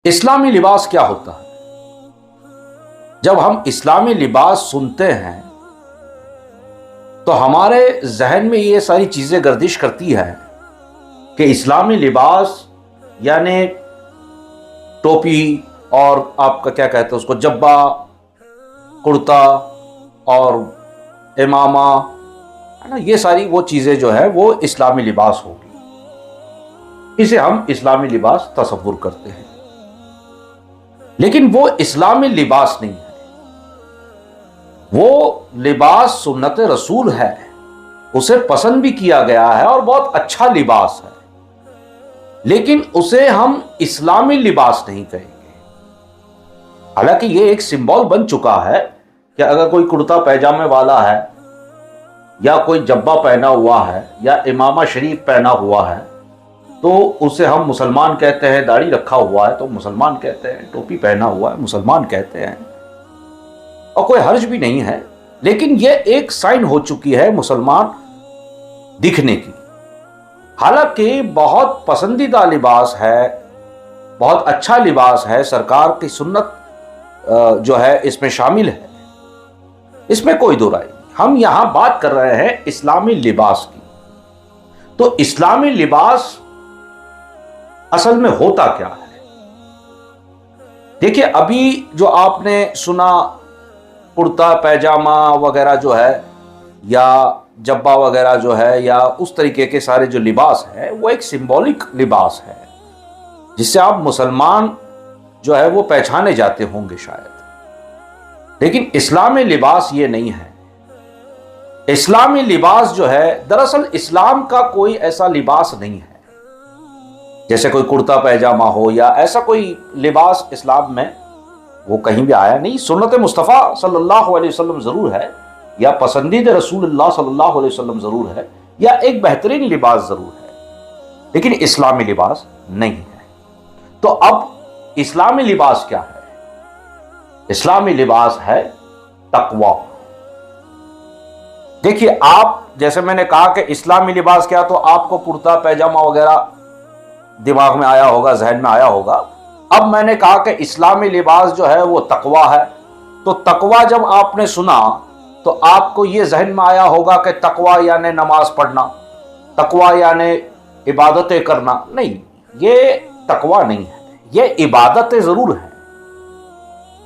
اسلامی لباس کیا ہوتا ہے؟ جب ہم اسلامی لباس سنتے ہیں تو ہمارے ذہن میں یہ ساری چیزیں گردش کرتی ہے کہ اسلامی لباس یعنی ٹوپی اور آپ کا کیا کہتے ہیں اس کو، جبہ، کرتا اور امامہ، ہے نا، یہ ساری وہ چیزیں جو ہے وہ اسلامی لباس ہوگی، اسے ہم اسلامی لباس تصور کرتے ہیں۔ لیکن وہ اسلامی لباس نہیں ہے، وہ لباس سنت رسول ہے، اسے پسند بھی کیا گیا ہے اور بہت اچھا لباس ہے، لیکن اسے ہم اسلامی لباس نہیں کہیں گے۔ حالانکہ یہ ایک سمبول بن چکا ہے کہ اگر کوئی کرتا پیجامے والا ہے یا کوئی جبہ پہنا ہوا ہے یا امامہ شریف پہنا ہوا ہے تو اسے ہم مسلمان کہتے ہیں، داڑھی رکھا ہوا ہے تو مسلمان کہتے ہیں، ٹوپی پہنا ہوا ہے مسلمان کہتے ہیں، اور کوئی حرج بھی نہیں ہے۔ لیکن یہ ایک سائن ہو چکی ہے مسلمان دکھنے کی، حالانکہ بہت پسندیدہ لباس ہے، بہت اچھا لباس ہے، سرکار کی سنت جو ہے اس میں شامل ہے، اس میں کوئی دو رائے نہیں۔ ہم یہاں بات کر رہے ہیں اسلامی لباس کی۔ تو اسلامی لباس اصل میں ہوتا کیا ہے؟ دیکھیے، ابھی جو آپ نے سنا کرتا پیجامہ وغیرہ جو ہے یا جبہ وغیرہ جو ہے یا اس طریقے کے سارے جو لباس ہے وہ ایک سمبولک لباس ہے جس سے آپ مسلمان جو ہے وہ پہچانے جاتے ہوں گے شاید، لیکن اسلامی لباس یہ نہیں ہے۔ اسلامی لباس جو ہے دراصل اسلام کا کوئی ایسا لباس نہیں ہے جیسے کوئی کرتا پیجامہ ہو یا ایسا کوئی لباس اسلام میں وہ کہیں بھی آیا نہیں۔ سنت مصطفیٰ صلی اللہ علیہ وسلم ضرور ہے، یا پسندیدہ رسول اللہ صلی اللہ علیہ وسلم ضرور ہے، یا ایک بہترین لباس ضرور ہے، لیکن اسلامی لباس نہیں ہے۔ تو اب اسلامی لباس کیا ہے؟ اسلامی لباس ہے تقوی۔ دیکھیے، آپ جیسے میں نے کہا کہ اسلامی لباس کیا، تو آپ کو کرتا پیجامہ وغیرہ دماغ میں آیا ہوگا، ذہن میں آیا ہوگا۔ اب میں نے کہا کہ اسلامی لباس جو ہے وہ تقوی ہے، تو تقوی جب آپ نے سنا تو آپ کو یہ ذہن میں آیا ہوگا کہ تقوی یعنی نماز پڑھنا، تقوی یعنی عبادتیں کرنا۔ نہیں، یہ تقوی نہیں ہے، یہ عبادتیں ضرور ہیں،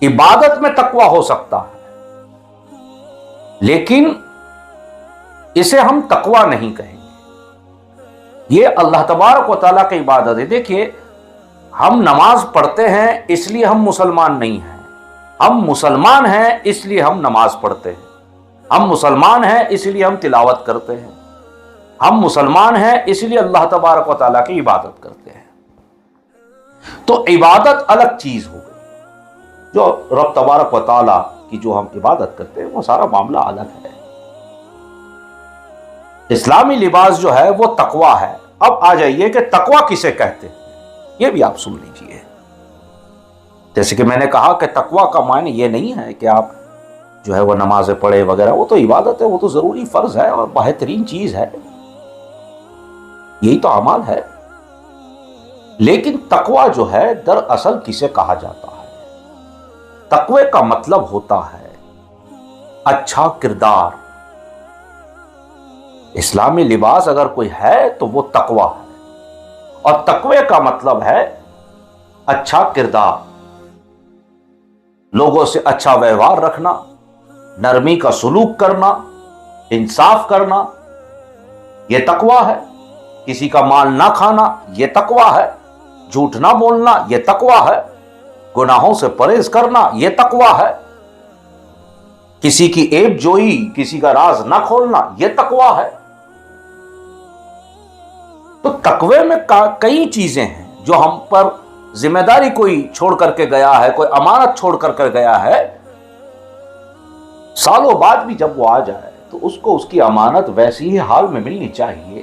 عبادت میں تقوی ہو سکتا ہے، لیکن اسے ہم تقوی نہیں کہیں گے۔ یہ اللہ تبارک و تعالیٰ کی عبادت ہے۔ دیکھیے، ہم نماز پڑھتے ہیں اس لیے ہم مسلمان نہیں ہیں، ہم مسلمان ہیں اس لیے ہم نماز پڑھتے ہیں، ہم مسلمان ہیں اس لیے ہم تلاوت کرتے ہیں، ہم مسلمان ہیں اس لیے اللہ تبارک و تعالیٰ کی عبادت کرتے ہیں۔ تو عبادت الگ چیز ہو گئی، جو رب تبارک و تعالیٰ کی جو ہم عبادت کرتے ہیں وہ سارا معاملہ الگ ہے۔ اسلامی لباس جو ہے وہ تقوی ہے۔ اب آ جائیے کہ تقوی کسے کہتے ہیں، یہ بھی آپ سن لیجئے۔ جیسے کہ میں نے کہا کہ تقوی کا معنی یہ نہیں ہے کہ آپ جو ہے وہ نمازیں پڑھے وغیرہ، وہ تو عبادت ہے، وہ تو ضروری فرض ہے اور بہترین چیز ہے، یہی تو اعمال ہے۔ لیکن تقوی جو ہے دراصل کسے کہا جاتا ہے؟ تقوی کا مطلب ہوتا ہے اچھا کردار۔ اسلامی لباس اگر کوئی ہے تو وہ تقوی ہے، اور تقوی کا مطلب ہے اچھا کردار، لوگوں سے اچھا ویوہار رکھنا، نرمی کا سلوک کرنا، انصاف کرنا، یہ تقوی ہے۔ کسی کا مال نہ کھانا، یہ تقوی ہے۔ جھوٹ نہ بولنا، یہ تقوی ہے۔ گناہوں سے پرہیز کرنا، یہ تقوی ہے۔ کسی کی عیب جوئی، کسی کا راز نہ کھولنا، یہ تقوی ہے۔ تو تقوی میں کئی چیزیں ہیں جو ہم پر ذمہ داری کوئی چھوڑ کر کے گیا ہے، کوئی امانت چھوڑ کر کے گیا ہے، سالوں بعد بھی جب وہ آ جائے تو اس کو اس کی امانت ویسی ہی حال میں ملنی چاہیے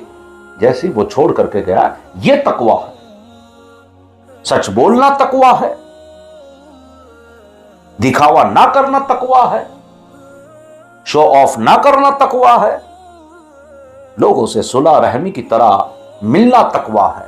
جیسی وہ چھوڑ کر کے گیا۔ یہ تقوی ہے۔ سچ بولنا تقوی ہے، دکھاوا نہ کرنا تقوی ہے، شو آف نہ کرنا تقوی ہے، لوگوں سے صلح رحمی کی طرح ملنا تقوی ہے۔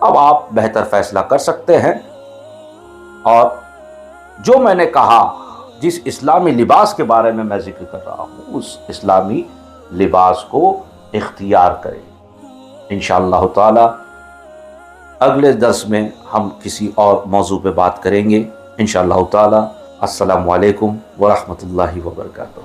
اب آپ بہتر فیصلہ کر سکتے ہیں، اور جو میں نے کہا، جس اسلامی لباس کے بارے میں ذکر کر رہا ہوں، اس اسلامی لباس کو اختیار کریں۔ انشاءاللہ تعالی اگلے درس میں ہم کسی اور موضوع پہ بات کریں گے انشاءاللہ تعالی۔ السلام علیکم ورحمۃ اللہ وبرکاتہ۔